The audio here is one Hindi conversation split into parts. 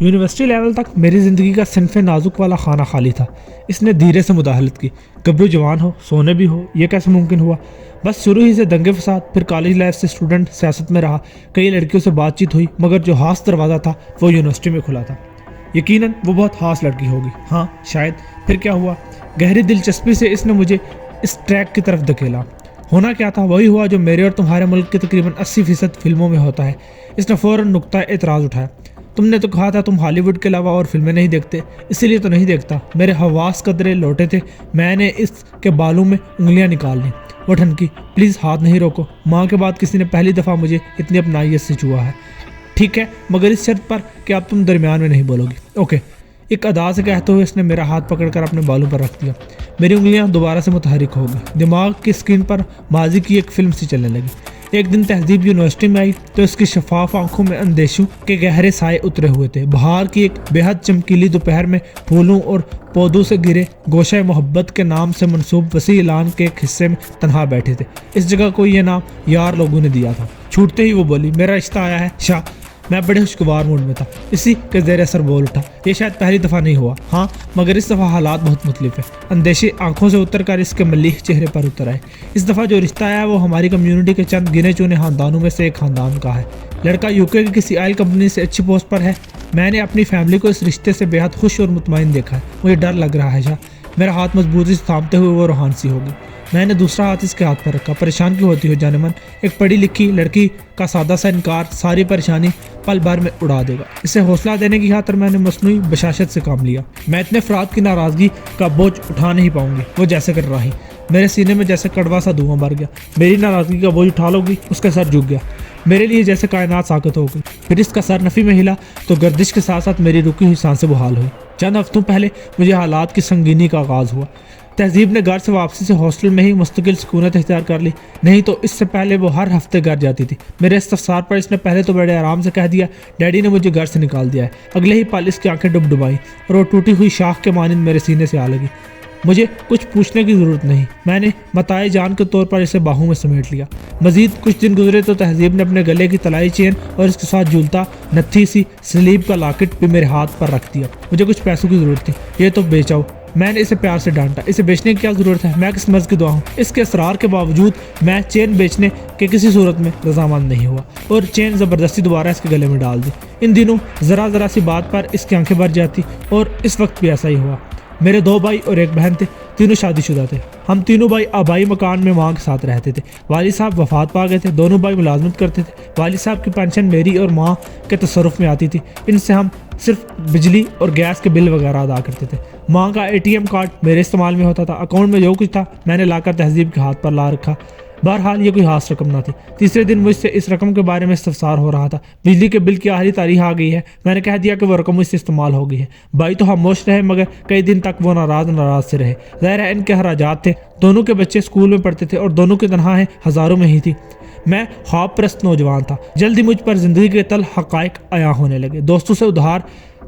यूनिवर्सिटी लेवल तक मेरी ज़िंदगी का सिनफ़े नाजुक वाला खाना खाली था। इसने धीरे से मुदाहलत की। गब्रू जवान हो, सोने भी हो, ये कैसे मुमकिन हुआ? बस शुरू ही से दंगे फसाद, फिर कॉलेज लाइफ से स्टूडेंट सियासत में रहा। कई लड़कियों से बातचीत हुई, मगर जो खास दरवाज़ा था वो यूनिवर्सिटी में खुला था। यकीनन वो बहुत खास लड़की होगी। हाँ शायद। फिर क्या हुआ? गहरी दिलचस्पी से इसने मुझे इस ट्रैक की तरफ धकेला। होना क्या था वही हुआ जो मेरे और तुम्हारे मुल्क के तकरीबन 80% फिल्मों में होता है। इसने फ़ौरन नुक्ता एतराज़ उठाया। तुमने तो कहा था तुम हॉलीवुड के अलावा और फिल्में नहीं देखते, इसीलिए तो नहीं देखता। मेरे हवास कदरे लौटे थे। मैंने इसके बालों में उंगलियां निकाल ली। वो ठनकी, प्लीज़ हाथ नहीं रोको। माँ के बाद किसी ने पहली दफ़ा मुझे इतनी अपनाइयत से छुआ है। ठीक है, मगर इस शर्त पर कि अब तुम दरमियान में नहीं बोलोगी। ओके। एक अदा से कहते हुए इसने मेरा हाथ पकड़कर अपने बालों पर रख दिया। मेरी उंगलियां दोबारा से मुतहरिक हो गई। दिमाग की स्क्रीन पर माजी की एक फिल्म सी चलने लगी। एक दिन तहजीब यूनिवर्सिटी में आई तो इसकी शफाफ आंखों में अंदेशों के गहरे साए उतरे हुए थे। बहार की एक बेहद चमकीली दोपहर में फूलों और पौधों से घिरे गोशा मोहब्बत के नाम से मंसूब वसी ऐलान के एक हिस्से में तनहा बैठे थे। इस जगह को ये नाम यार लोगों ने दिया था। छूटते ही वो बोली, मेरा रिश्ता आया है शाह। मैं बड़े खुशगवार मूड में था। इसी के ज़ेर असर बोल उठा, ये शायद पहली दफ़ा नहीं हुआ। हाँ, मगर इस दफ़ा हालात बहुत मुख्तलिफ है। अंदेशे आंखों से उतर कर इसके मलीह चेहरे पर उतर आए। इस दफ़ा जो रिश्ता आया वो हमारी कम्युनिटी के चंद गिने चुने खानदानों में से एक खानदान का है। लड़का यूके की किसी ऑयल कंपनी से अच्छी पोस्ट पर है। मैंने अपनी फैमिली को इस रिश्ते से बेहद खुश और मुतमईन देखा है। मुझे डर लग रहा है शाह। मेरा हाथ मजबूती से थामते हुए वो रूहान सी होगी। मैंने दूसरा हाथ इसके हाथ पर रखा। परेशान क्यों होती हो जाने मन? एक पढ़ी लिखी लड़की का सादा सा इनकार सारी परेशानी पल भर में उड़ा देगा। इसे हौसला देने की खातिर मैंने मसनूई बशाशत से काम लिया। मैं इतने अफराद की नाराज़गी का बोझ उठा नहीं पाऊंगी। वो जैसे कर रही, मेरे सीने में जैसे कड़वा सा धुआं भर गया। मेरी नाराज़गी का बोझ उठा लोगी? उसका सर झुक गया। मेरे लिए जैसे कायनात साकत हो गई। फिर इसका सर नफ़ी में हिला तो गर्दिश के साथ साथ मेरी रुकी हुई सांसें बहाल हुई। चंद हफ्तों पहले मुझे हालात की संगीनी का आगाज़ हुआ। तहजीब ने घर से वापसी से हॉस्टल में ही मुस्तकिल सुकूनत इख्तियार कर ली। नहीं तो इससे पहले वो हर हफ्ते घर जाती थी। मेरे इस्तफसार पर इसने पहले तो बड़े आराम से कह दिया, डैडी ने मुझे घर से निकाल दिया है। अगले ही पल इसकी आंखें डुबडुबाई और वो टूटी हुई शाख के मानिंद मेरे सीने से आ लगी। मुझे कुछ पूछने की ज़रूरत नहीं। मैंने मताए जान के तौर पर इसे बाहों में समेट लिया। मजीद कुछ दिन गुजरे तो तहजीब ने अपने गले की तलाई चेन और इसके साथ झूलता नत्थी सी स्लीब का लॉकेट भी मेरे हाथ पर रख दिया। मुझे कुछ पैसों की ज़रूरत थी। ये तो बेचाओ। मैंने इसे प्यार से डांटा। इसे बेचने की क्या ज़रूरत है? मैं किस मर्ज की दुआ हूँ? इसके असरार के बावजूद मैं चेन बेचने के किसी सूरत में रजामंद नहीं हुआ और चेन ज़बरदस्ती दोबारा इसके गले में डाल दी। इन दिनों ज़रा सी बात पर इसकी आंखें भर जाती और इस वक्त भी ऐसा ही हुआ। मेरे 2 भाई और 1 बहन थे। तीनों शादीशुदा थे। हम तीनों भाई आबाई मकान में माँ के साथ रहते थे। वालिद साहब वफात पा गए थे। दोनों भाई मुलाजमत करते थे। वालिद साहब की पेंशन मेरी और माँ के तसरुफ में आती थी। इनसे हम सिर्फ बिजली और गैस के बिल वगैरह अदा करते थे। माँ का ATM कार्ड मेरे इस्तेमाल में होता था। अकाउंट में जो कुछ था मैंने लाकर तहजीब के हाथ पर ला रखा। बहरहाल ये कोई खास रकम ना थी। तीसरे दिन मुझसे इस रकम के बारे में इस्तफसार हो रहा था। बिजली के बिल की आखिरी तारीख आ गई है। मैंने कह दिया कि वो रकम मुझसे इस्तेमाल हो गई है। भाई तो खामोश रहे मगर कई दिन तक वो नाराज से रहे। ज़ाहिर है इनके हराजात थे। दोनों के बच्चे स्कूल में पढ़ते थे और दोनों की तनख्वाहें हज़ारों में ही थी। मैं ख्वाब परस्त नौजवान था। जल्दी मुझ पर ज़िंदगी के तल हक़ाइक़ आया होने लगे। दोस्तों से उधार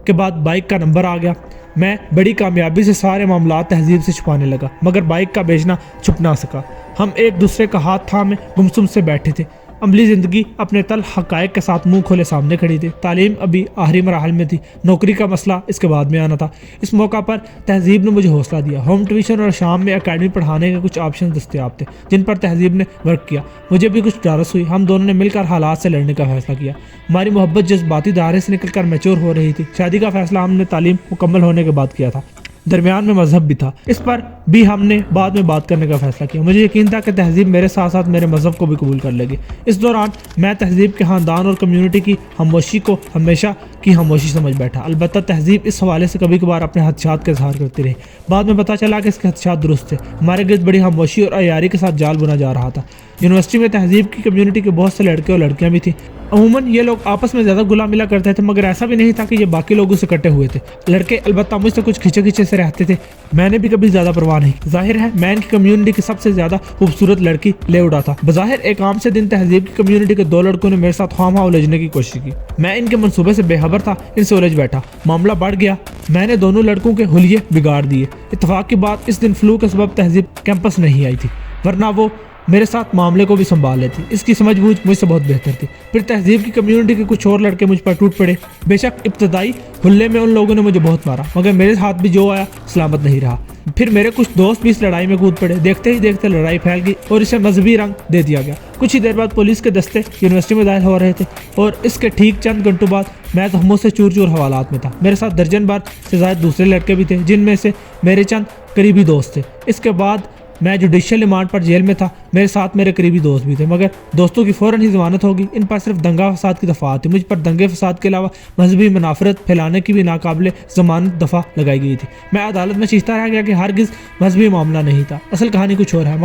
के बाद बाइक का नंबर आ गया। मैं बड़ी कामयाबी से सारे मामला तहजीब से छुपाने लगा, मगर बाइक का बेचना छुप ना सका। हम एक दूसरे का हाथ थामे गुमसुम से बैठे थे। अमली ज़िंदगी अपने तल हक़ाइक़ के साथ मुंह खोले सामने खड़ी थी। तालीम अभी आखिरी मराहल में थी। नौकरी का मसला इसके बाद में आना था। इस मौका पर तहजीब ने मुझे हौसला दिया। होम ट्यूशन और शाम में अकेडमी पढ़ाने के कुछ ऑप्शन दस्तियाब थे जिन पर तहजीब ने वर्क किया। मुझे भी कुछ डारस हुई। हम दोनों ने मिलकर हालात से लड़ने का फैसला किया। हमारी मोहब्बत जज्बाती दायरे से निकलकर मैच्योर हो रही थी। शादी का फैसला हमने तालीम मुकम्मल होने के बाद किया था। दरमियान में मजहब भी था। इस पर भी हमने बाद में बात करने का फैसला किया। मुझे यकीन था कि तहजीब मेरे साथ साथ मेरे मजहब को भी कबूल कर लेगी। इस दौरान मैं तहजीब के ख़ानदान और कम्युनिटी की खामोशी को हमेशा की खामोशी समझ बैठा। अलबत्ता तहजीब इस हवाले से कभी कभार अपने हदशात का इजहार करती रही। बाद में पता चला कि इसके हदशात दुरुस्त थे। हमारे गिर्द बड़ी खामोशी और अयारी के साथ जाल बुना जा रहा था। यूनिवर्सिटी में तहजीब की कम्युनिटी के बहुत से लड़के और लड़कियां भी थी। अमूमन ये लोग आपस में ज़्यादा गुला मिला करते थे, मगर ऐसा भी नहीं था कि ये बाकी लोगों से कटे हुए थे। लड़के अलबत्ता मुझसे कुछ खींचे से रहते थे। मैंने भी कभी ज़्यादा परवाह नहीं। जाहिर है मैं इनकी कम्युनिटी की सबसे ज़्यादा खूबसूरत लड़की ले उड़ा था। बज़ाहिर एक आम से दिन तहजीब की कम्युनिटी के 2 लड़कों ने मेरे साथ खामा उलझने की कोशिश की। मैं इनके मंसूबे से बेखबर था। इनसे उलझ बैठा। मामला बढ़ गया। मैंने दोनों लड़कों के हुलिये बिगाड़ दिए। इत्तफाक की बात इस दिन फ्लू के सबब तहजीब कैंपस नहीं आई थी, वरना वो मेरे साथ मामले को भी संभाल लेती। इसकी समझबूझ मुझसे बहुत बेहतर थी। फिर तहजीब की कम्युनिटी के कुछ और लड़के मुझ पर टूट पड़े। बेशक इब्तदाई हुल्ले में उन लोगों ने मुझे बहुत मारा, मगर मेरे हाथ भी जो आया सलामत नहीं रहा। फिर मेरे कुछ दोस्त भी इस लड़ाई में कूद पड़े। देखते ही देखते लड़ाई फैल गई और इसे मजहबी रंग दे दिया गया। कुछ ही देर बाद पुलिस के दस्ते यूनिवर्सिटी में दाखिल हो रहे थे और इसके ठीक चंद घंटों बाद मैं तहमों से चूर चूर हवालात में था। मेरे साथ दर्जन भर से ज़्यादा दूसरे लड़के भी थे, जिनमें से मेरे चंद करीबी दोस्त थे। इसके बाद मैं जुडिशियल रिमांड पर जेल में था। मेरे साथ मेरे करीबी दोस्त भी थे, मगर दोस्तों की फ़ौरन ही ज़मानत होगी। इन पर सिर्फ दंगा फसाद की दफ़ात थी। मुझ पर दंगे फसाद के अलावा मजहबी मुनाफरत फैलाने की भी नाकाबिले ज़मानत दफ़ा लगाई गई थी। मैं अदालत में चीखता रह गया कि हरगिज़ मजहबी मामला नहीं था, असल कहानी कुछ और है।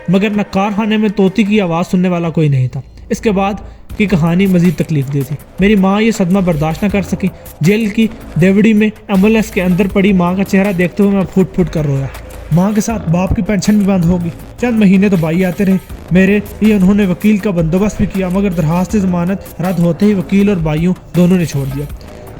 मगर नक्कार खाने में तोती की आवाज़ सुनने वाला कोई नहीं था। इसके बाद की कहानी मजीद तकलीफ दी थी। मेरी माँ ये सदमा बर्दाश्त न कर सकी। जेल की देवड़ी में एम्बुलेंस के अंदर पड़ी माँ का चेहरा देखते हुए मैं फूट फूट कर रोया। माँ के साथ बाप की पेंशन भी बंद होगी। चंद महीने तो भाई आते रहे। मेरे लिए उन्होंने वकील का बंदोबस्त भी किया, मगर दरखास्त जमानत रद्द होते ही वकील और भाइयों दोनों ने छोड़ दिया।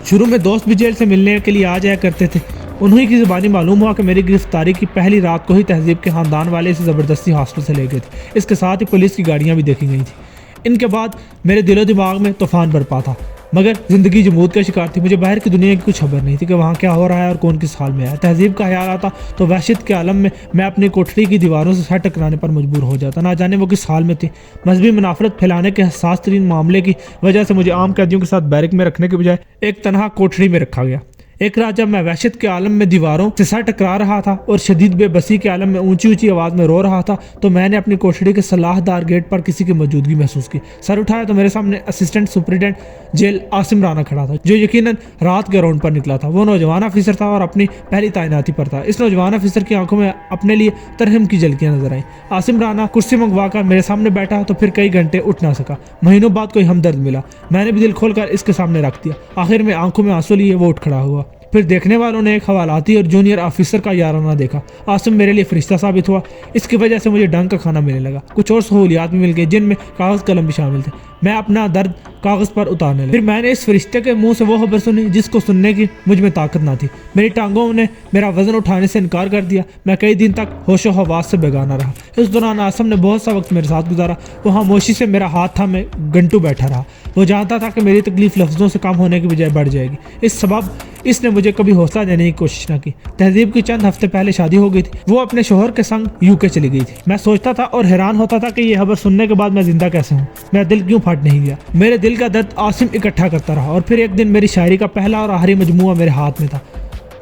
शुरू में दोस्त भी जेल से मिलने के लिए आ जाया करते थे। उन्हीं की ज़बानी मालूम हुआ कि मेरी गिरफ्तारी की पहली रात को ही तहजीब के ख़ानदान वाले इसे ज़बरदस्ती हॉस्टल से ले गए थे। इसके साथ ही पुलिस की गाड़ियाँ भी देखी गई थी। इनके बाद मेरे दिलो दिमाग में तूफान बरपा था, मगर ज़िंदगी जमूद का शिकार थी। मुझे बाहर की दुनिया की कुछ खबर नहीं थी कि वहाँ क्या हो रहा है और कौन किस हाल में है। तहजीब का ख्याल आता तो वहशत के आलम में मैं अपनी कोठरी की दीवारों से सर टकराने पर मजबूर हो जाता। ना जाने वो किस हाल में थी। मजहबी मुनाफरत फैलाने के हसास तरीन मामले की वजह से मुझे आम कैदियों के साथ बैरक में रखने के बजाय एक तनहा कोठरी में रखा गया। एक रात जब मैं वहशत के आलम में दीवारों से सर टकरा रहा था और शदीद बेबसी के आलम में ऊंची ऊंची आवाज़ में रो रहा था, तो मैंने अपनी कोठरी के सलाहदार गेट पर किसी की मौजूदगी महसूस की। सर उठाया तो मेरे सामने assistant superintendent jail Asim Rana खड़ा था, जो यकीनन रात के राउंड पर निकला था। वो नौजवान ऑफिसर था और अपनी पहली तैनाती पर था। इस नौजवान ऑफिसर की आंखों में अपने लिए तरहम की झलकियां नजर आई। आसिम राना कुर्सी मंगवा कर मेरे सामने बैठा तो फिर कई घंटे उठ ना सका। महीनों बाद कोई हमदर्द मिला। मैंने भी दिल खोलकर इसके सामने रख दिया। आखिर में आंखों में आंसू लिए वो उठ खड़ा हुआ। फिर देखने वालों ने एक हवालाती और जूनियर ऑफिसर का याराना देखा। आसिम मेरे लिए फरिश्ता साबित हुआ। इसकी वजह से मुझे ढंग का खाना मिलने लगा। कुछ और सहूलियात भी मिल गई, जिनमें कागज़ कलम भी शामिल थे। मैं अपना दर्द कागज़ पर उतारने लगा। फिर मैंने इस फरिश्ते के मुंह से वो खबर सुनी जिसको सुनने की मुझ में ताकत ना थी। मेरी टांगों ने मेरा वजन उठाने से इनकार कर दिया। मैं कई दिन तक होशो हवास से बेगाना रहा। इस दौरान आसिम ने बहुत सा वक्त मेरे साथ गुजारा। वो खामोशी से मेरा हाथ था, मैं घंटों बैठा रहा। वो जानता था कि मेरी तकलीफ लफ्ज़ों से कम होने की बजाय बढ़ जाएगी। इस सबब इसने मुझे कभी हौसला देने की कोशिश न की। तहजीब की चंद हफ्ते पहले शादी हो गई थी। वो अपने शोहर के संग यूके चली गई थी। मैं सोचता था और हैरान होता था कि ये खबर सुनने के बाद मैं जिंदा कैसे हूँ। मेरा दिल क्यों फट नहीं गया। मेरे दिल का दर्द आसिम इकट्ठा करता रहा और फिर एक दिन मेरी शायरी का पहला और आखिरी मजमुआ मेरे हाथ में था।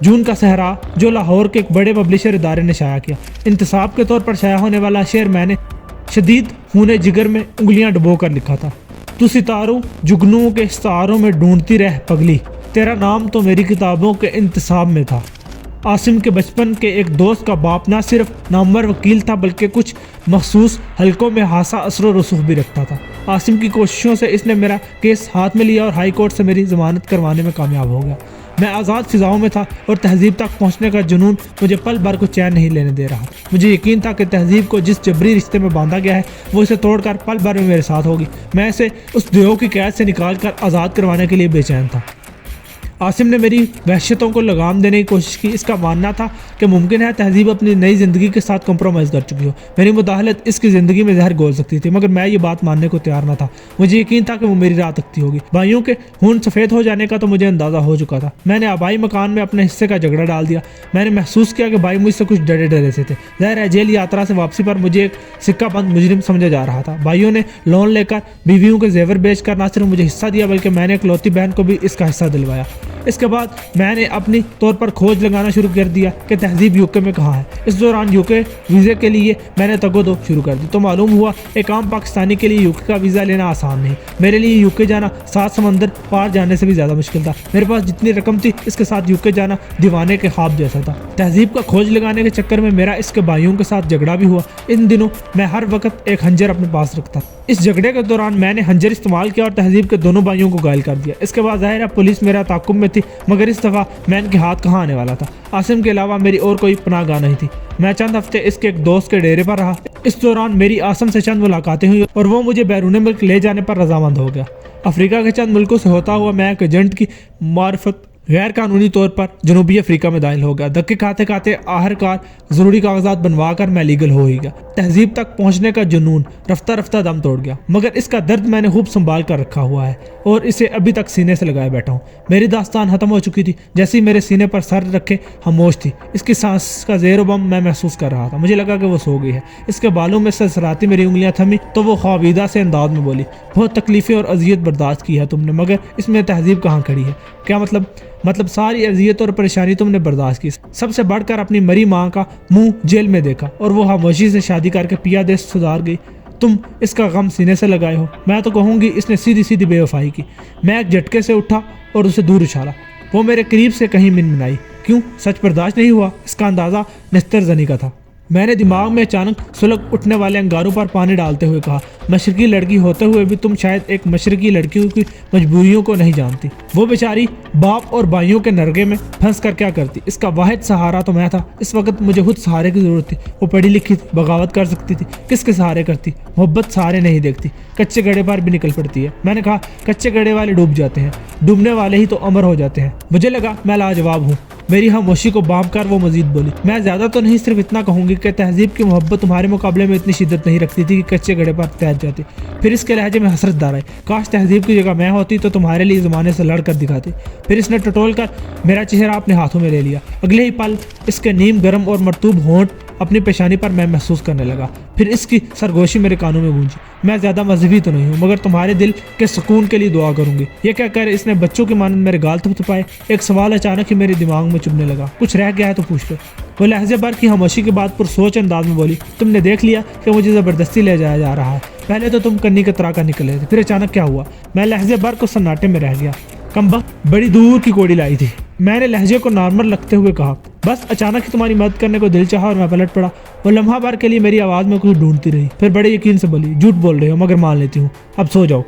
जून का सहरा, जो लाहौर के एक बड़े पब्लिशर इदारे ने शाया किया। इंतसाब के तौर पर शाया होने वाला शेर मैंने शदीद खूने जिगर में उंगलियां डुबो कर लिखा था। तू सितारों जुगनुओं के सितारों में ढूंढती रह पगली, तेरा नाम तो मेरी किताबों के इंतसाब में था। आसिम के बचपन के एक दोस्त का बाप ना सिर्फ नामवर वकील था, बल्कि कुछ मखसूस हलकों में हासा असर व रसूख भी रखता था। आसिम की कोशिशों से इसने मेरा केस हाथ में लिया और हाई कोर्ट से मेरी ज़मानत करवाने में कामयाब हो गया। मैं आज़ाद फ़िज़ाओं में था और तहजीब तक पहुंचने का जुनून मुझे पल भर को चैन नहीं लेने दे रहा। मुझे यकीन था कि तहजीब को जिस जबरी रिश्ते में बांधा गया है, वो इसे तोड़कर पल भर में मेरे साथ होगी। मैं इसे उस देह की कैद से निकाल कर आज़ाद करवाने के लिए बेचैन था। आसिम ने मेरी वहशतों को लगाम देने की कोशिश की। इसका मानना था कि मुमकिन है तहजीब अपनी नई ज़िंदगी के साथ कॉम्प्रोमाइज़ कर चुकी हो। मेरी मुदाखलत इसकी ज़िंदगी में जहर घोल सकती थी, मगर मैं ये बात मानने को तैयार न था। मुझे यकीन था कि वो मेरी राह तकती होगी। भाइयों के खून सफ़ेद हो जाने का तो मुझे अंदाज़ा हो चुका था। मैंने आबाई मकान में अपने हिस्से का झगड़ा डाल दिया। मैंने महसूस किया कि भाई मुझसे कुछ डरे डरे से थे। ज़ाहिर है जेल यात्रा से वापसी पर मुझे एक सिक्का बंद मुजरिम समझा जा रहा था। भाइयों ने लोन लेकर बीवियों के जेवर बेचकर न सिर्फ मुझे हिस्सा दिया, बल्कि मैंने एक लौती बहन को भी इसका हिस्सा दिलवाया। इसके बाद मैंने अपनी तौर पर खोज लगाना शुरू कर दिया कि तहजीब यूके में कहाँ है। इस दौरान यूके वीज़े के लिए मैंने तगोदो शुरू कर दी, तो मालूम हुआ एक आम पाकिस्तानी के लिए यूके का वीज़ा लेना आसान नहीं। मेरे लिए यूके जाना 7 समंदर पार जाने से भी ज़्यादा मुश्किल था। मेरे पास जितनी रकम थी, इसके साथ यूके जाना दीवाने के ख्वाब जैसा था। तहजीब का खोज लगाने के चक्कर में मेरा इसके भाइयों के साथ झगड़ा भी हुआ। इन दिनों मैं हर वक्त एक खंजर अपने पास रखता। इस झगड़े के दौरान मैंने खंजर इस्तेमाल किया और तहजीब के दोनों भाइयों को घायल कर दिया। इसके बाद ज़ाहिर है पुलिस मेरा ताक़ुब में थी, मगर इस दफ़ा मैं इनके हाथ कहाँ आने वाला था। आसिम के अलावा मेरी और कोई पनाहगाह नहीं थी। मैं चंद हफ्ते इसके एक दोस्त के डेरे पर रहा। इस दौरान मेरी आसिम से चंद मुलाकातें हुई और वो मुझे बैरून मुल्क ले जाने पर रजामंद हो गया। अफ्रीका के चंद मुल्कों से होता हुआ मैं एक एजेंट की मार्फत गैर कानूनी तौर पर जनूबी अफ्रीका में दाखिल हो गया। धक्के खाते खाते आखिरकार ज़रूरी कागजात बनवा कर मैं लीगल हो ही गया। तहजीब तक पहुंचने का जुनून रफ्ता रफ्ता दम तोड़ गया, मगर इसका दर्द मैंने खूब संभाल कर रखा हुआ है और इसे अभी तक सीने से लगाए बैठा हूँ। मेरी दास्तान खत्म हो चुकी थी, जैसे ही मेरे सीने पर सर रखे खामोश थी। इसकी सांस का ज़ेर बम मैं महसूस कर रहा था। मुझे लगा कि वो सो गई है। इसके बालों में सरसराती मेरी उंगलियां थमी तो वो ख्वाबीदा से अंदाज में बोली, बहुत तकलीफ़ें और अजियत बर्दाश्त की है तुमने, मगर इसमें तहजीब कहाँ खड़ी है? क्या मतलब सारी अजियत और परेशानी तुमने बर्दाश्त की, सबसे बढ़कर अपनी मरी माँ का मुंह जेल में देखा और वो खामोशी से शादी करके पिया देश सुधार गई। तुम इसका गम सीने से लगाए हो। मैं तो कहूँगी इसने सीधी सीधी बेवफाई की। मैं एक झटके से उठा और उसे दूर उछाला। वो मेरे करीब से कहीं मिनमिनाई। क्यों? सच बर्दाश्त नहीं हुआ? इसका अंदाज़ा नश्तर जनी का था। मैंने दिमाग में अचानक सुलग उठने वाले अंगारों पर पानी डालते हुए कहा, मशरकी लड़की होते हुए भी तुम शायद एक मशरकी लड़कियों की मजबूरियों को नहीं जानती। वो बेचारी बाप और भाइयों के नरगे में फंस कर क्या करती? इसका वाहिद सहारा तो मैं था। इस वक्त मुझे खुद सहारे की जरूरत थी। वो पढ़ी लिखी थी, बगावत कर सकती थी। किसके सहारे करती? मोहब्बत सहारे नहीं देखती, कच्चे गड़े पर भी निकल पड़ती है। मैंने कहा, कच्चे गड़े वाले डूब जाते हैं, डूबने वाले ही तो अमर हो जाते हैं। मुझे लगा मैं लाजवाब हूँ। मेरी खामोशी को बांध कर वो मजीद बोली, मैं ज्यादा तो नहीं, सिर्फ इतना कहूंगी कि तहजीब की मोहब्बत तुम्हारे मुकाबले में इतनी शिद्दत नहीं रखती थी कि कच्चे गड़े पर तैर जाती। फिर इसके लहजे में हसरत दार आई, काश तहजीब की जगह मैं होती तो तुम्हारे लिए ज़माने से लड़ कर दिखाती। फिर इसने टटोल कर मेरा चेहरा अपने हाथों में ले लिया। अगले ही पल इसके नीम गर्म और मरतूब होंठ अपनी पेशानी पर मैं महसूस करने लगा। फिर इसकी सरगोशी मेरे कानों में गूंजी, मैं ज़्यादा मजहबी तो नहीं हूँ, मगर तुम्हारे दिल के सुकून के लिए दुआ करूंगी। ये क्या कर इसने बच्चों के मानन मेरे गाल थपथपाए। एक सवाल अचानक ही मेरे दिमाग में चुभने लगा, कुछ रह गया है तो पूछ लो। वो लहजे भर की खामोशी के बाद पुरसोच अंदाज में बोली, तुमने देख लिया कि मुझे ज़बरदस्ती ले जाया जा रहा है। पहले तो तुम कन्नी कतरा कर निकले थे, फिर अचानक क्या हुआ? मैं लहजे भर को सन्नाटे में रह गया। कमबख्त बड़ी दूर की कोड़ी लाई थी। मैंने लहजे को नॉर्मल रखते हुए कहा, बस अचानक ही तुम्हारी मदद करने को दिल चाहा और मैं पलट पड़ा। वो लम्हा भर के लिए मेरी आवाज़ में कुछ ढूंढती रही, फिर बड़े यकीन से बोली, झूठ बोल रहे हो, मगर मान लेती हूँ, अब सो जाओ।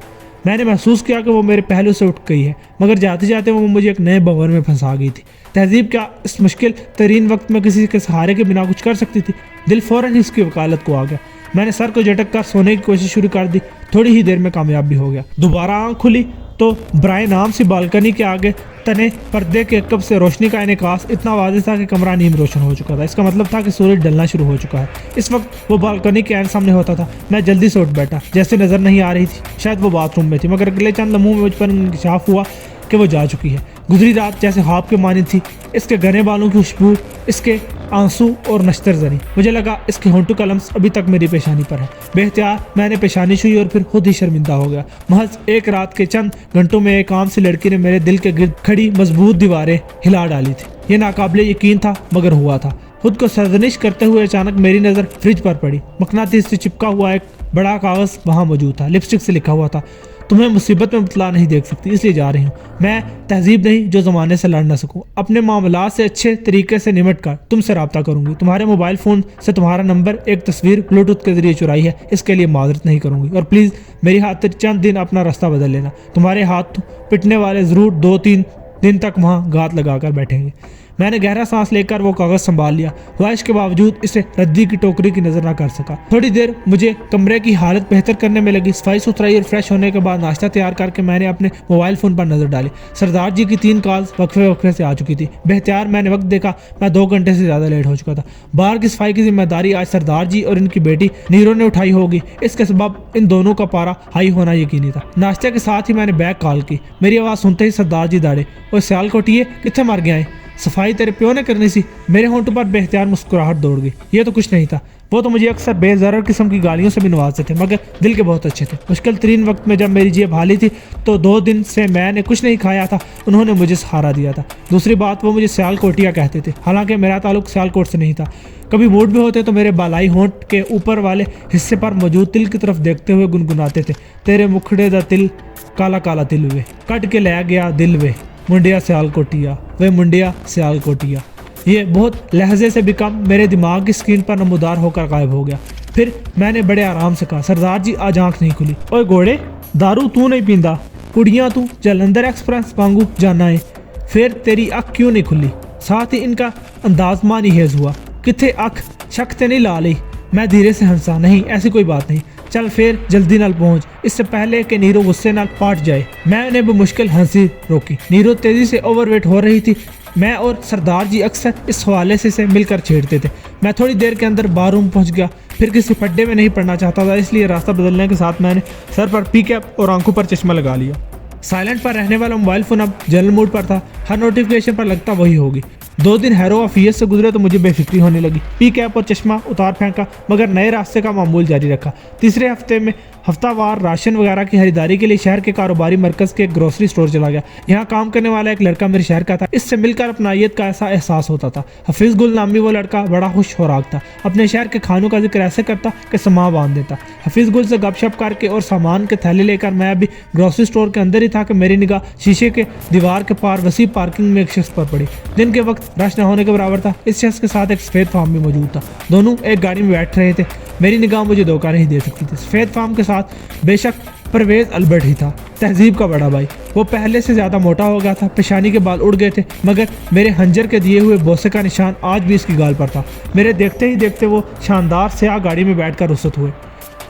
मैंने महसूस किया कि वो मेरे पहलू से उठ गई है, मगर जाते जाते वो मुझे एक नए भंवर में फंसा गई थी। तहजीब क्या इस मुश्किल तरीन वक्त में किसी के सहारे के बिना कुछ कर सकती थी? दिल फौरन ही उसकी वकालत को आ गया। मैंने सर को झटक कर सोने की कोशिश शुरू कर दी। थोड़ी ही देर में कामयाब भी हो गया। दोबारा आँख खुली तो ब्राय नाम सी बालकनी के आगे तने पर्दे के कब से रोशनी का इनकास इतना वाज़ेह था कि कमरा नीम रोशन हो चुका था। इसका मतलब था कि सूरज ढलना शुरू हो चुका है। इस वक्त वो बालकनी के ऐन सामने होता था। मैं जल्दी से उठ बैठा, जैसे नज़र नहीं आ रही थी, शायद वो बाथरूम में थी, मगर अगले चंद लम्हों में मुझ पर इंकशाफ हुआ कि वो जा चुकी है। गुजरी रात जैसे ख्वाब के मानी थी। इसके घने बालों की खुशबू, इसके आंसू और नश्तर जरी। मुझे लगा इसके होंठों का लम्स अभी तक मेरी पेशानी पर है। बेख्तियार मैंने पेशानी छुई और फिर खुद ही शर्मिंदा हो गया। महज एक रात के चंद घंटों में एक आम सी लड़की ने मेरे दिल के गिर्द खड़ी मजबूत दीवारें हिला डाली थी। ये नाकाबिले यकीन था, मगर हुआ था। खुद को सरजनिश करते हुए अचानक मेरी नज़र फ्रिज पर पड़ी। मकनातीस से चिपका हुआ एक बड़ा कागज़ वहाँ मौजूद था। लिपस्टिक से लिखा हुआ था, तुम्हें मुसीबत में मुबतला नहीं देख सकती, इसलिए जा रही हूँ। मैं तहजीब नहीं जो ज़माने से लड़ न सकूँ। अपने मामलात से अच्छे तरीके से निमट कर तुमसे रब्ता करूँगी। तुम्हारे मोबाइल फ़ोन से तुम्हारा नंबर एक तस्वीर ब्लूटूथ के ज़रिए चुराई है, इसके लिए माजरत नहीं करूँगी। और प्लीज़ मेरी खातिर चंद दिन अपना रास्ता बदल लेना। तुम्हारे हाथ पिटने वाले ज़रूर 2-3 दिन तक वहाँ घात लगा कर बैठेंगे। मैंने गहरा सांस लेकर वो कागज़ संभाल लिया। ख्वाहिश के बावजूद इसे रद्दी की टोकरी की नज़र ना कर सका। थोड़ी देर मुझे कमरे की हालत बेहतर करने में लगी। सफाई सुथराई और फ्रेश होने के बाद नाश्ता तैयार करके मैंने अपने मोबाइल फ़ोन पर नज़र डाली। सरदार जी की 3 कॉल्स वक्फे से आ चुकी थी। बेहतियार मैंने वक्त देखा, मैं 2 घंटे से ज़्यादा लेट हो चुका था। बाहर की सफाई की जिम्मेदारी आज सरदार जी और इनकी बेटी नीरो ने उठाई होगी। इसके सबब इन दोनों का पारा हाई होना यकीनी था। नाश्ते के साथ ही मैंने बैक कॉल की। मेरी आवाज़ सुनते ही सरदार जी दाड़े, और सियालकोटिये कितने मार गए? सफाई तेरे प्यो ने करनी सी। मेरे होंठों पर बेख्तियार मुस्कुराहट दौड़ गई। ये तो कुछ नहीं था। वो तो मुझे अक्सर बेज़रर किस्म की गालियों से भी नवाजते थे, मगर दिल के बहुत अच्छे थे। मुश्किल तरीन वक्त में जब मेरी जेब खाली थी तो 2 दिन से मैंने कुछ नहीं खाया था, उन्होंने मुझे सहारा दिया था। दूसरी बात, वो मुझे सियालकोटिया कहते थे, हालांकि मेरा ताल्लुक सियालकोट से नहीं था। कभी मूड में होते तो मेरे बालाई होंठ के ऊपर वाले हिस्से पर मौजूद तिल की तरफ देखते हुए गुनगुनाते थे, तेरे मुखड़े दा तिल काला काला तिल वे, कट के ले गया दिल वे, मुंडिया सियालकोटिया वे मुंडिया सियालकोटिया। ये बहुत लहजे से भी कम मेरे दिमाग की स्क्रीन पर नमूदार होकर गायब हो गया। फिर मैंने बड़े आराम से कहा, सरदार जी आज आँख नहीं खुली। ओए घोड़े, दारू तू नहीं पींदा, कुड़ियाँ तू जलंधर एक्सप्रेस वांगू जाना है, फिर तेरी अख क्यों नहीं खुली? साथ ही इनका अंदाज मानी हेज हुआ, किथे अख शक ते नहीं ला ली? मैं धीरे से हंसा, नहीं ऐसी कोई बात नहीं, चल फिर जल्दी नाल पहुंच, इससे पहले कि नीरो गुस्से नाल पाट जाए। मैंने बेमुश्किल हंसी रोकी। नीरो तेजी से ओवरवेट हो रही थी। मैं और सरदार जी अक्सर इस हवाले से मिलकर छेड़ते थे। मैं थोड़ी देर के अंदर बाथरूम पहुंच गया। फिर किसी पड्डे में नहीं पड़ना चाहता था, इसलिए रास्ता बदलने के साथ मैंने सर पर पी कैप और आंखों पर चश्मा लगा लिया। साइलेंट पर रहने वाला मोबाइल फ़ोन अब जनरल मोड पर था। हर नोटिफिकेशन पर लगता वही होगी। 2 दिन हैरो ऑफिस से गुजरे तो मुझे बेफिक्री होने लगी। पी कैप और चश्मा उतार फेंका, मगर नए रास्ते का मामूल जारी रखा। तीसरे हफ्ते में हफ्तावार राशन वगैरह की खरीदारी के लिए शहर के कारोबारी मरकज़ के एक ग्रोसरी स्टोर चला गया। यहाँ काम करने वाला एक लड़का मेरे शहर का था। इससे मिलकर अपनायत का ऐसा एहसास होता था। हफीज़ गुल नामी वो लड़का बड़ा खुश हो रहा था। अपने शहर के खानों का जिक्र ऐसे करता कि समा बांध देता। हफीज़ गुल से गपशप करके और सामान के थैले लेकर मैं अभी ग्रोसरी स्टोर के अंदर ही था कि मेरी निगाह शीशे के दीवार के पार वसी पार्किंग में एक शख्स पर पड़ी। दिन के वक्त रश न होने के बराबर था। इस शख्स के साथ एक सफ़ेद फार्म भी मौजूद था। दोनों एक गाड़ी में बैठ रहे थे। मेरी निगाह मुझे धोखा नहीं दे सकती थी। सफ़ेद फार्म के साथ बेशक परवेज़ अल्बर्ट ही था, तहजीब का बड़ा भाई। वो पहले से ज़्यादा मोटा हो गया था, पेशानी के बाल उड़ गए थे, मगर मेरे हंजर के दिए हुए बोसे का निशान आज भी इसकी गाल पर था। मेरे देखते ही देखते वो शानदार स्याह गाड़ी में बैठकर रुखसत हुए।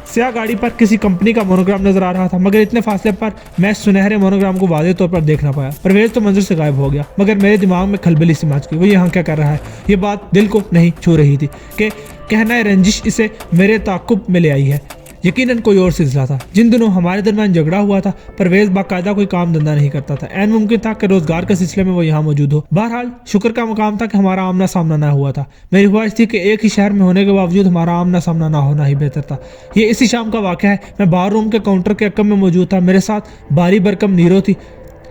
स्याह गाड़ी पर किसी कंपनी का मोनोग्राम नजर आ रहा था, मगर इतने फासले पर मैं सुनहरे मोनोग्राम को वाज़ेह तौर पर देख ना पाया। परवेज़ तो मंजर से गायब हो गया, मगर मेरे दिमाग में खलबली सी मच गई। वो यहाँ क्या कर रहा है? ये बात दिल को नहीं छू रही थी कि कहना रंजिश इसे मेरे ताक़ुब में ले आई है। यकीनन कोई और सिलसिला था। जिन दिनों हमारे दरमियान झगड़ा हुआ था, परवेज़ बाकायदा कोई काम धंधा नहीं करता था। ऐन मुमकिन था कि रोजगार के सिलसिले में वो यहाँ मौजूद हो। बहरहाल शुक्र का मुकाम था कि हमारा आमना सामना ना हुआ था। मेरी ख्वाहिश थी कि एक ही शहर में होने के बावजूद हमारा आमना सामना ना होना ही बेहतर था। ये इसी शाम का वाक़या है। मैं बार रूम के काउंटर के अक्कम में मौजूद था। मेरे साथ बारी बरकम नीरो थी।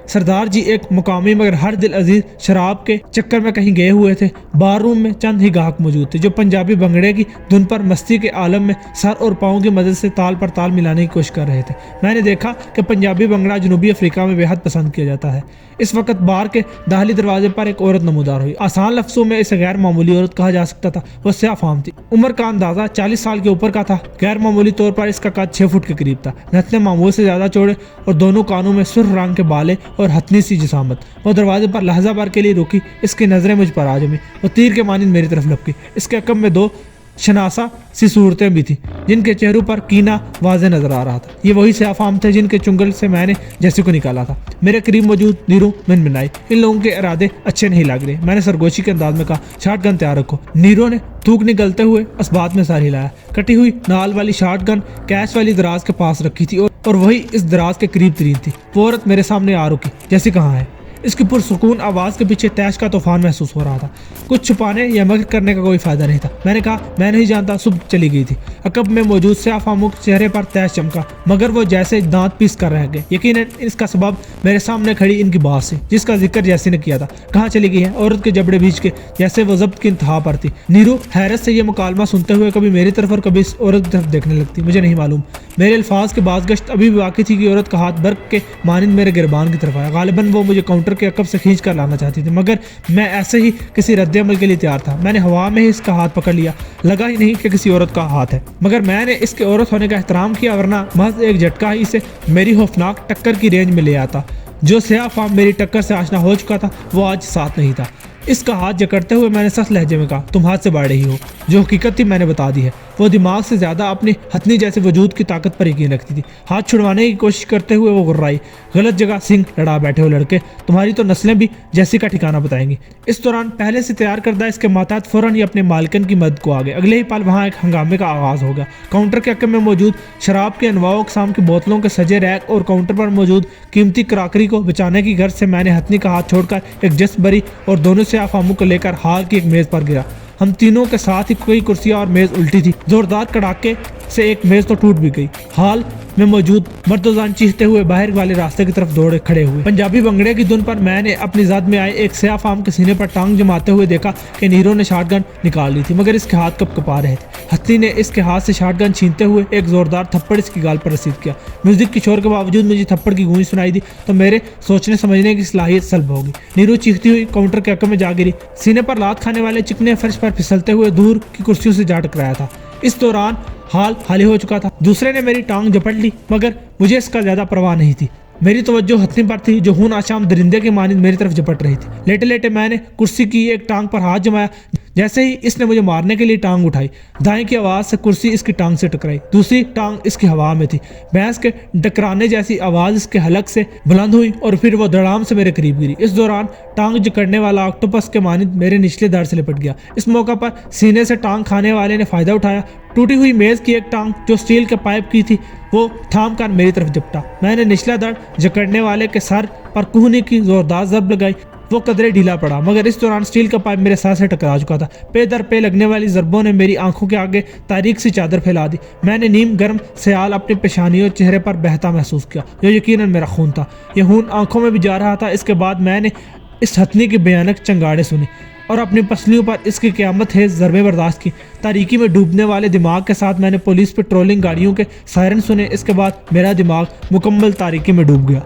सरदार जी एक मुकामी मगर हर दिल अजीज शराब के चक्कर में कहीं गए हुए थे। बार रूम में चंद ही गाहक मौजूद थे जो पंजाबी भंगड़े की धुन पर मस्ती के आलम में सर और पाँव की मदद से ताल पर ताल मिलाने की कोशिश कर रहे थे। मैंने देखा कि पंजाबी भंगड़ा जनूबी अफ्रीका में बेहद पसंद किया जाता है। इस वक्त बार के दाखिली दरवाजे पर एक औरत नमूदार हुई। आसान लफ्ज़ों में इसे गैर मामूली औरत कहा जा सकता था। वह स्याह फाम थी। उम्र का अंदाज़ा 40 साल के ऊपर का था। गैर मामूली तौर पर इसका कद 6 फुट के करीब था। नथने मामूल से ज़्यादा चौड़े और दोनों कानों में सुर्ख रंग के बाले और हथनी सी जिसामत। वो दरवाजे पर लहजा भर के लिए रुकी। इसकी नज़रें मुझ पर आ जमी। वो तीर के मानिंद मेरी तरफ लपकी। इसके अकब में 2 शनासा सी सूरतें भी थी जिनके चेहरों पर कीना वाज़े नजर आ रहा था। ये वही स्याफाम थे जिनके चुंगल से मैंने जैसे को निकाला था। मेरे करीब मौजूद नीरू मिनमिनाई। इन लोगों के इरादे अच्छे नहीं लग रहे। मैंने सरगोशी के अंदाज में कहा, शॉटगन तैयार रखो। नीरो ने थूक निकलते हुए इस्बात में सर हिलाया। कटी हुई नाल वाली शॉटगन कैश वाली दराज के पास रखी थी और वही इस दराज के करीब तरीन थी। वो औरत मेरे सामने आ रुकी। जैसी कहाँ है? इसकी पुरसुकून आवाज़ के पीछे तैश का तूफान महसूस हो रहा था। कुछ छुपाने या मगर करने का कोई फ़ायदा नहीं था। मैंने कहा, मैं नहीं जानता, सुबह चली गई थी। अकब में मौजूद स्याफामुख चेहरे पर तैश चमका, मगर वो जैसे दांत पीस कर रह गए। यकीनन इसका सबब मेरे सामने खड़ी इनकी बात से, जिसका जिक्र जैसी ने किया था। कहाँ चली गई है? औरत के जबड़े बीच के जैसे वो जब्त की इंतहा पर थी। नीरू हैरत से ये मुकालमा सुनते हुए कभी मेरी तरफ और कभी इस औरत की तरफ देखने लगती। मुझे नहीं मालूम, मेरे अल्फाज के बाज़गश्त अभी भी बाकी थी कि औरत का हाथ बर्क के मानिंद मेरे गिरबान की तरफ आया। गालिबन वो मुझे काउंटर के अकब से खींच कर लाना चाहती थी, मगर मैं ऐसे ही किसी रद्द अमल के लिए तैयार था। मैंने हवा में ही इसका हाथ पकड़ लिया। लगा ही नहीं कि किसी औरत का हाथ है, मगर मैंने इसके औरत होने का एहतराम किया, वरना महज एक झटका ही इसे मेरी खौफनाक टक्कर की रेंज में ले आता। जो स्याह फाम मेरी टक्कर से आशना हो चुका था वो आज साथ नहीं था। इसका हाथ जकड़ते हुए मैंने सख्त लहजे में कहा, तुम हाथ से बढ़ रही हो। जो हकीकत थी मैंने बता दी है। वो दिमाग से ज़्यादा अपनी हथनी जैसे वजूद की ताकत पर यकीन रखती थी। हाथ छुड़वाने की कोशिश करते हुए वो गुर्राई, गलत जगह सिंह लड़ा बैठे हो लड़के, तुम्हारी तो नस्लें भी जैसी का ठिकाना बताएंगी। इस दौरान पहले से तैयार करदा इसके माताहत फ़ौरन ही अपने मालिकन की मदद को आ गए। अगले ही पल वहाँ एक हंगामे का आगाज़ हो गया। काउंटर के अक्कम में मौजूद शराब के अनवाओ अक़साम की बोतलों के सजे रैक और काउंटर पर मौजूद कीमती कराकरी को बचाने की गर्ज से मैंने हथनी का हाथ छोड़कर एक जस्त भरी और दोनों से आफामों को लेकर हाल की एक मेज़ पर गिरा। हम तीनों के साथ ही कई कुर्सियां और मेज़ उल्टी थी। जोरदार कड़ाके से एक मेज़ तो टूट भी गई। हाल में मौजूद मर्दोजान चीखते हुए बाहर वाले रास्ते की तरफ दौड़े खड़े हुए। पंजाबी भंगड़े की धुन पर मैंने अपनी ज़द में आए एक स्याह फाम के सीने पर टांग जमाते हुए देखा कि नीरो ने शॉटगन निकाल ली थी, मगर इसके हाथ कपकपा रहे थे। हथनी ने इसके हाथ से शॉटगन छीनते हुए एक जोरदार थप्पड़ इसकी गाल पर रसीद किया। म्यूजिक की शोर के बावजूद मुझे थप्पड़ की गूंज सुनाई दी तो मेरे सोचने समझने की सलाहियत सल्ब होगी। नीरू चीखती हुई काउंटर के अक्कम में जा गिरी। सीने पर लात खाने वाले चिकने फर्श पर फिसलते हुए दूर की कुर्सियों से जा टकराया था। इस दौरान हाल खाली हो चुका था। दूसरे ने मेरी टांग झपट ली, मगर मुझे इसका ज्यादा परवाह नहीं थी। मेरी तवज्जो हथनी पर थी जो खून आशाम दरिंदे के मानिंद मेरी तरफ झपट रही थी। लेटे लेटे मैंने कुर्सी की एक टांग पर हाथ जमाया जैसे ही इसने मुझे मारने के लिए टांग उठाई, दाएं की आवाज़ से कुर्सी इसकी टांग से टकराई, दूसरी टांग इसकी हवा में थी। भैंस के टकराने जैसी आवाज़ इसके हलक से बुलंद हुई और फिर वो धड़ाम से मेरे करीब गिरी। इस दौरान टांग जकड़ने वाला ऑक्टोपस के मानिंद मेरे निचले धड़ से लिपट गया। इस मौका पर सीने से टांग खाने वाले ने फ़ायदा उठाया। टूटी हुई मेज़ की एक टांग जो स्टील के पाइप की थी वो थाम कर मेरी तरफ झपटा। मैंने निचला धड़ जकड़ने वाले के सर पर कूहनी की जोरदार ज़रब लगाई। वो कदरे ढीला पड़ा, मगर इस दौरान स्टील का पाइप मेरे सर से टकरा चुका था। पे दर पे लगने वाली ज़रबों ने मेरी आंखों के आगे तारीक सी चादर फैला दी। मैंने नीम गर्म सयाल अपनी पेशानी और चेहरे पर बहता महसूस किया, जो यकीनन मेरा खून था। यह खून आंखों में भी जा रहा था। इसके बाद मैंने इस हथनी की भयानक चंगाड़े सुनी और अपनी पसलियों पर इसकी क़यामत है ज़रबे बर्दाश्त की। तारीकी में डूबने वाले दिमाग के साथ मैंने पुलिस पेट्रोलिंग गाड़ियों के सायरन सुने। इसके बाद मेरा दिमाग मुकम्मल तारीकी में डूब गया।